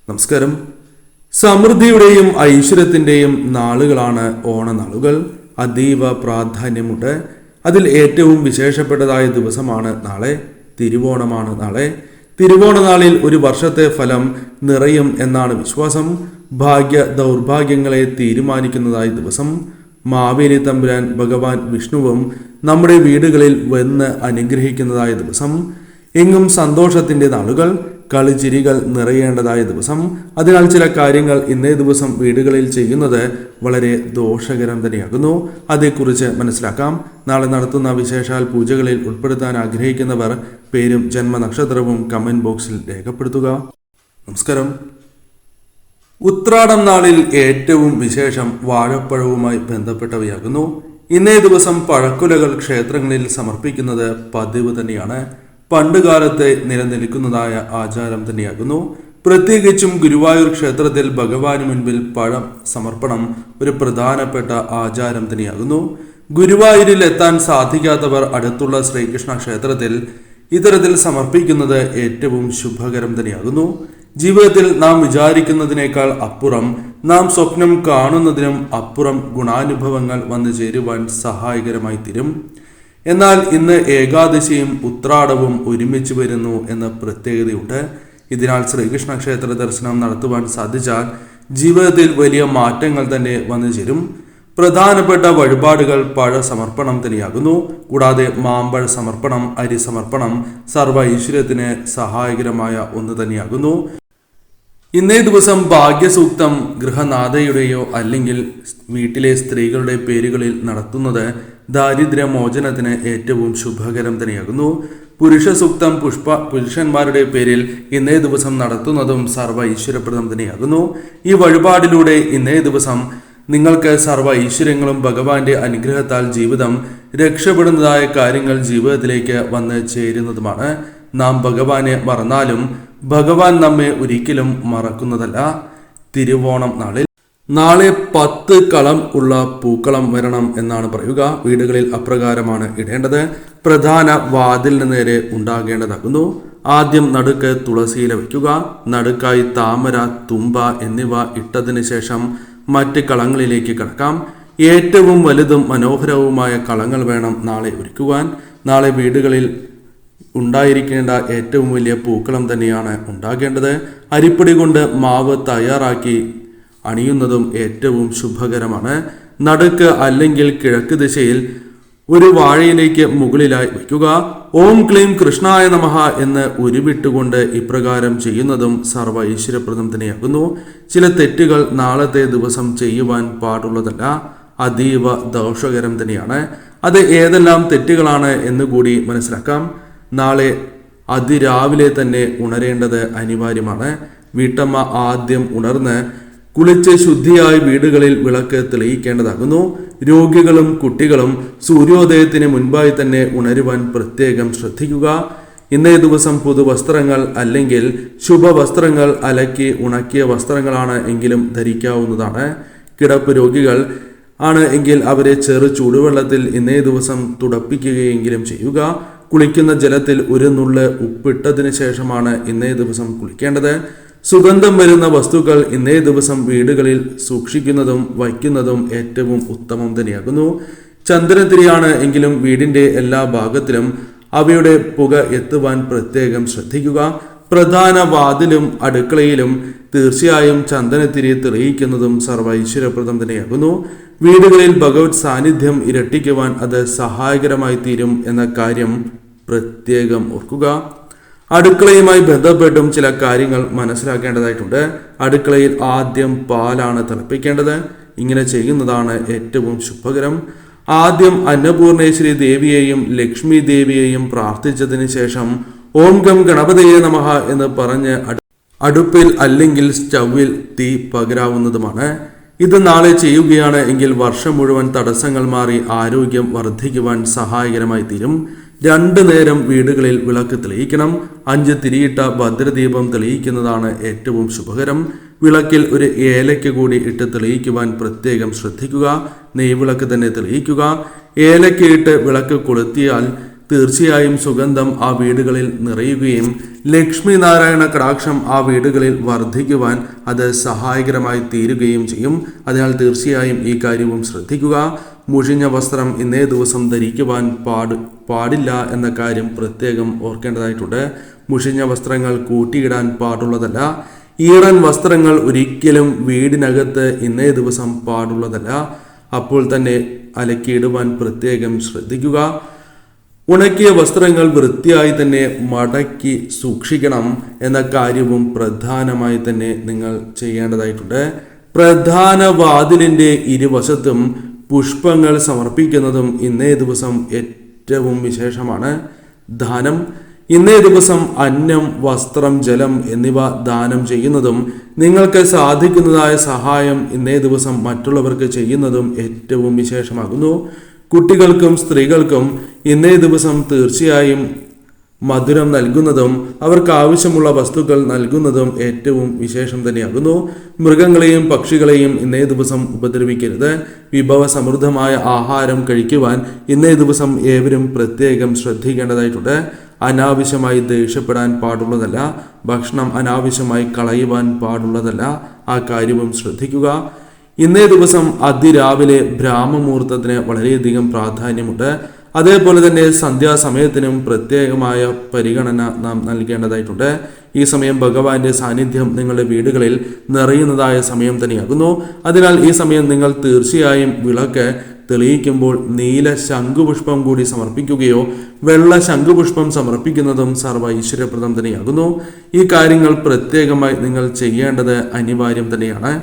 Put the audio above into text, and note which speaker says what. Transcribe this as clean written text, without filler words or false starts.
Speaker 1: നമസ്കാരം. സമൃദ്ധിയുടെയും ഐശ്വര്യത്തിൻ്റെയും നാളുകളാണ് ഓണനാളുകൾ. അതീവ പ്രാധാന്യമുണ്ട്. അതിൽ ഏറ്റവും വിശേഷപ്പെട്ടതായ ദിവസമാണ് നാളെ. തിരുവോണമാണ് നാളെ. തിരുവോണനാളിൽ ഒരു വർഷത്തെ ഫലം നിറയും എന്നാണ് വിശ്വാസം. ഭാഗ്യ ദൗർഭാഗ്യങ്ങളെ തീരുമാനിക്കുന്നതായ ദിവസം. മാവേലി തമ്പുരാൻ ഭഗവാൻ വിഷ്ണുവും നമ്മുടെ വീടുകളിൽ വന്ന് അനുഗ്രഹിക്കുന്നതായ ദിവസം. എങ്ങും സന്തോഷത്തിൻ്റെ നാളുകൾ, കളിച്ചിരികൾ നിറയേണ്ടതായ ദിവസം. അതിനാൽ ചില കാര്യങ്ങൾ ഇന്നേ ദിവസം വീടുകളിൽ ചെയ്യുന്നത് വളരെ ദോഷകരം തന്നെയാകുന്നു. അതേക്കുറിച്ച് മനസ്സിലാക്കാം. നാളെ നടത്തുന്ന വിശേഷാൽ പൂജകളിൽ ഉൾപ്പെടുത്താൻ ആഗ്രഹിക്കുന്നവർ പേരും ജന്മനക്ഷത്രവും കമന്റ് ബോക്സിൽ രേഖപ്പെടുത്തുക. നമസ്കാരം. ഉത്രാടം നാളിൽ ഏറ്റവും വിശേഷം വാഴപ്പഴവുമായി ബന്ധപ്പെട്ടവയാകുന്നു. ഇന്നേ ദിവസം പഴക്കുലകൾ ക്ഷേത്രങ്ങളിൽ സമർപ്പിക്കുന്നത് പതിവ് തന്നെയാണ്. പണ്ടുകാലത്തെ നിലനിൽക്കുന്നതായ ആചാരം തന്നെയാകുന്നു. പ്രത്യേകിച്ചും ഗുരുവായൂർ ക്ഷേത്രത്തിൽ ഭഗവാന് മുൻപിൽ പഴം സമർപ്പണം ഒരു പ്രധാനപ്പെട്ട ആചാരം തന്നെയാകുന്നു. ഗുരുവായൂരിൽ എത്താൻ സാധിക്കാത്തവർ അടുത്തുള്ള ശ്രീകൃഷ്ണ ക്ഷേത്രത്തിൽ ഇത്തരത്തിൽ സമർപ്പിക്കുന്നത് ഏറ്റവും ശുഭകരം തന്നെയാകുന്നു. ജീവിതത്തിൽ നാം വിചാരിക്കുന്നതിനേക്കാൾ അപ്പുറം, നാം സ്വപ്നം കാണുന്നതിനും അപ്പുറം ഗുണാനുഭവങ്ങൾ വന്നു ചേരുവാൻ സഹായകരമായി തീരും. എന്നാൽ ഇന്ന് ഏകാദശിയും ഉത്രാടവും ഒരുമിച്ച് വരുന്നു എന്ന പ്രത്യേകതയുണ്ട്. ഇതിനാൽ ശ്രീകൃഷ്ണ ക്ഷേത്ര ദർശനം നടത്തുവാൻ സാധിച്ചാൽ ജീവിതത്തിൽ വലിയ മാറ്റങ്ങൾ തന്നെ വന്നു ചേരും. പ്രധാനപ്പെട്ട വഴിപാടുകൾ പഴ സമർപ്പണം തന്നെയാകുന്നു. കൂടാതെ മാമ്പഴ സമർപ്പണം, അരി സമർപ്പണം സർവ്വ ഐശ്വര്യത്തിന് സഹായകരമായ ഒന്ന് തന്നെയാകുന്നു. ഇന്നേ ദിവസം ഭാഗ്യസൂക്തം ഗൃഹനാഥയുടെയോ അല്ലെങ്കിൽ വീട്ടിലെ സ്ത്രീകളുടെ പേരുകളിൽ നടത്തുന്നത് ദാരിദ്ര്യമോചനത്തിന് ഏറ്റവും ശുഭകരം തന്നെയാകുന്നു. പുരുഷ സൂക്തം പുരുഷന്മാരുടെ പേരിൽ ഇന്നേ ദിവസം നടത്തുന്നതും സർവ്വ ഐശ്വര്യപ്രദം തന്നെയാകുന്നു. ഈ വഴിപാടിലൂടെ ഇന്നേ ദിവസം നിങ്ങൾക്ക് സർവ്വ ഐശ്വര്യങ്ങളും ഭഗവാന്റെ അനുഗ്രഹത്താൽ ജീവിതം രക്ഷപ്പെടുന്നതായ കാര്യങ്ങൾ ജീവിതത്തിലേക്ക് വന്ന് ചേരുന്നതുമാണ്. നാം ഭഗവാനെ മറന്നാലും ഭഗവാൻ നമ്മെ ഒരിക്കലും മറക്കുന്നതല്ല. തിരുവോണം നാളെ 10 കളം ഉള്ള പൂക്കളം വരണം എന്നാണ് പറയുക. വീടുകളിൽ അപ്രകാരമാണ് ഇടേണ്ടത്. പ്രധാന വാതിലിന് നേരെ ഉണ്ടാകേണ്ടതാകുന്നു. ആദ്യം നടുക്ക് തുളസിയില വയ്ക്കുക. നടുക്കായി താമര, തുമ്പ എന്നിവ ഇട്ടതിന് ശേഷം മറ്റ് കളങ്ങളിലേക്ക് കടക്കാം. ഏറ്റവും വലുതും മനോഹരവുമായ കളങ്ങൾ വേണം നാളെ ഒരുക്കുവാൻ. നാളെ വീടുകളിൽ ഉണ്ടായിരിക്കേണ്ട ഏറ്റവും വലിയ പൂക്കളം തന്നെയാണ് ഉണ്ടാകേണ്ടത്. അരിപ്പൊടി കൊണ്ട് മാവ് തയ്യാറാക്കി അണിയുന്നതും ഏറ്റവും ശുഭകരമാണ്. നടുക്ക് അല്ലെങ്കിൽ കിഴക്ക് ദിശയിൽ ഒരു വാഴയിലേക്ക് മുകളിലായി വയ്ക്കുക. ഓം ക്ലീം കൃഷ്ണായ നമഃ എന്ന് ഉരുവിട്ടുകൊണ്ട് ഇപ്രകാരം ചെയ്യുന്നതും സർവ്വ ഐശ്വര്യപ്രദം തന്നെയാകുന്നു. ചില തെറ്റുകൾ നാളത്തെ ദിവസം ചെയ്യുവാൻ പാടുള്ളതല്ല. അതീവ ദോഷകരം തന്നെയാണ്. അത് ഏതെല്ലാം തെറ്റുകളാണ് എന്നുകൂടി മനസ്സിലാക്കാം. നാളെ അതിരാവിലെ തന്നെ ഉണരേണ്ടത് അനിവാര്യമാണ്. വീട്ടമ്മ ആദ്യം ഉണർന്ന് കുളിച്ച് ശുദ്ധിയായി വീടുകളിൽ വിളക്ക് തെളിയിക്കേണ്ടതാകുന്നു. രോഗികളും കുട്ടികളും സൂര്യോദയത്തിന് മുൻപായി തന്നെ ഉണരുവാൻ പ്രത്യേകം ശ്രദ്ധിക്കുക. ഇന്നേ ദിവസം പുതുവസ്ത്രങ്ങൾ അല്ലെങ്കിൽ ശുഭവസ്ത്രങ്ങൾ അലക്കി ഉണക്കിയ വസ്ത്രങ്ങളാണ് എങ്കിലും ധരിക്കാവുന്നതാണ്. കിടപ്പ് രോഗികൾ ആണ് എങ്കിൽ അവരെ ചെറു ചൂടുവെള്ളത്തിൽ ഇന്നേ ദിവസം തുടപ്പിക്കുകയെങ്കിലും ചെയ്യുക. കുളിക്കുന്ന ജലത്തിൽ ഒരു നുള്ള് ഉപ്പിട്ടതിന് ശേഷമാണ് ഇന്നേ ദിവസം കുളിക്കേണ്ടത്. സുഗന്ധം വരുന്ന വസ്തുക്കൾ ഇന്നേ ദിവസം വീടുകളിൽ സൂക്ഷിക്കുന്നതും വയ്ക്കുന്നതും ഏറ്റവും ഉത്തമം തന്നെയാകുന്നു. ചന്ദനത്തിരിയാണ് എങ്കിലും വീടിന്റെ എല്ലാ ഭാഗത്തിലും അവയുടെ പുക എത്തുവാൻ പ്രത്യേകം ശ്രദ്ധിക്കുക. പ്രധാന വാതിലും അടുക്കളയിലും തീർച്ചയായും ചന്ദനത്തിരി തെളിയിക്കുന്നതും സർവ്വ ഐശ്വര്യപ്രദം തന്നെയാകുന്നു. വീടുകളിൽ ഭഗവത് സാന്നിധ്യം ഇരട്ടിക്കുവാൻ അത് സഹായകരമായി തീരും എന്ന കാര്യം പ്രത്യേകം ഓർക്കുക. അടുക്കളയുമായി ബന്ധപ്പെട്ടും ചില കാര്യങ്ങൾ മനസ്സിലാക്കേണ്ടതായിട്ടുണ്ട്. അടുക്കളയിൽ ആദ്യം പാലാണ് തിളപ്പിക്കേണ്ടത്. ഇങ്ങനെ ചെയ്യുന്നതാണ് ഏറ്റവും ശുഭകരം. ആദ്യം അന്നപൂർണേശ്വരി ദേവിയെയും ലക്ഷ്മി ദേവിയെയും പ്രാർത്ഥിച്ചതിന് ശേഷം ഓം ഗം ഗണപതയെ നമഃ എന്ന് പറഞ്ഞ് അടുപ്പിൽ അല്ലെങ്കിൽ സ്റ്റൗവിൽ തീ പകരാവുന്നതുമാണ്. ഇത് നാളെ ചെയ്യുകയാണ് എങ്കിൽ വർഷം മുഴുവൻ തടസ്സങ്ങൾ മാറി ആരോഗ്യം വർദ്ധിക്കുവാൻ സഹായകരമായി തീരും. 2 നേരം വീടുകളിൽ വിളക്ക് തെളിയിക്കണം. 5 തിരിയിട്ട ഭദ്രദീപം തെളിയിക്കുന്നതാണ് ഏറ്റവും ശുഭകരം. വിളക്കിൽ ഒരു ഏലയ്ക്ക് കൂടി ഇട്ട് തെളിയിക്കുവാൻ പ്രത്യേകം ശ്രദ്ധിക്കുക. നെയ്വിളക്ക് തന്നെ തെളിയിക്കുക. ഏലയ്ക്ക് ഇട്ട് വിളക്ക് കൊളുത്തിയാൽ തീർച്ചയായും സുഗന്ധം ആ വീടുകളിൽ നിറയുകയും ലക്ഷ്മി നാരായണ കടാക്ഷം ആ വീടുകളിൽ വർദ്ധിക്കുവാൻ അത് സഹായകരമായി തീരുകയും ചെയ്യും. അതിനാൽ തീർച്ചയായും ഈ കാര്യവും ശ്രദ്ധിക്കുക. മുഷിഞ്ഞ വസ്ത്രം ഇന്നേ ദിവസം ധരിക്കുവാൻ പാടില്ല എന്ന കാര്യം പ്രത്യേകം ഓർക്കേണ്ടതായിട്ടുണ്ട്. മുഷിഞ്ഞ വസ്ത്രങ്ങൾ കൂട്ടിയിടാൻ പാടുള്ളതല്ല. ഈറൻ വസ്ത്രങ്ങൾ ഒരിക്കലും വീടിനകത്ത് ഇന്നേ ദിവസം പാടുള്ളതല്ല. അപ്പോൾ തന്നെ അലക്കിയിടുവാൻ പ്രത്യേകം ശ്രദ്ധിക്കുക. ഉണക്കിയ വസ്ത്രങ്ങൾ വൃത്തിയായി തന്നെ മടക്കി സൂക്ഷിക്കണം എന്ന കാര്യവും പ്രധാനമായി തന്നെ നിങ്ങൾ ചെയ്യേണ്ടതായിട്ടുണ്ട്. പ്രധാന വാതിലിൻ്റെ ഇരുവശത്തും പുഷ്പങ്ങൾ സമർപ്പിക്കുന്നതും ഇന്നേ ദിവസം ഏറ്റവും വിശേഷമാണ്. ദാനം: ഇന്നേ ദിവസം അന്നം, വസ്ത്രം, ജലം എന്നിവ ദാനം ചെയ്യുന്നതും നിങ്ങൾക്ക് സാധിക്കുന്നതായ സഹായം ഇന്നേ ദിവസം മറ്റുള്ളവർക്ക് ചെയ്യുന്നതും ഏറ്റവും വിശേഷമാകുന്നു. കുട്ടികൾക്കും സ്ത്രീകൾക്കും ഇന്നേ ദിവസം തീർച്ചയായും മധുരം നൽകുന്നതും അവർക്ക് ആവശ്യമുള്ള വസ്തുക്കൾ നൽകുന്നതും ഏറ്റവും വിശേഷം തന്നെയാകുന്നു. മൃഗങ്ങളെയും പക്ഷികളെയും ഇന്നേ ദിവസം ഉപദ്രവിക്കരുത്. വിഭവസമൃദ്ധമായ ആഹാരം കഴിക്കുവാൻ ഇന്നേ ദിവസം ഏവരും പ്രത്യേകം ശ്രദ്ധിക്കേണ്ടതായിട്ടുണ്ട്. അനാവശ്യമായി ദേഷ്യപ്പെടാൻ പാടുള്ളതല്ല. ഭക്ഷണം അനാവശ്യമായി കളയുവാൻ പാടുള്ളതല്ല. ആ കാര്യവും ശ്രദ്ധിക്കുക. ഇന്നേ ദിവസം അതിരാവിലെ ബ്രാഹ്മമുഹൂർത്തത്തിന് വളരെയധികം പ്രാധാന്യമുണ്ട്. അതേപോലെ തന്നെ സന്ധ്യാസമയത്തിനും പ്രത്യേകമായ പരിഗണന നാം നൽകേണ്ടതായിട്ടുണ്ട്. ഈ സമയം ഭഗവാന്റെ സാന്നിധ്യം നിങ്ങളുടെ വീടുകളിൽ നിറയുന്നതായ സമയം തന്നെയാകുന്നു. അതിനാൽ ഈ സമയം നിങ്ങൾ തീർച്ചയായും വിളക്ക് തെളിയിക്കുമ്പോൾ നീല ശംഖുപുഷ്പം കൂടി സമർപ്പിക്കുകയോ വെള്ള ശംഖുപുഷ്പം സമർപ്പിക്കുന്നതും സർവ്വ ഐശ്വര്യപ്രദം തന്നെയാകുന്നു. ഈ കാര്യങ്ങൾ പ്രത്യേകമായി നിങ്ങൾ ചെയ്യേണ്ടത് അനിവാര്യം തന്നെയാണ്.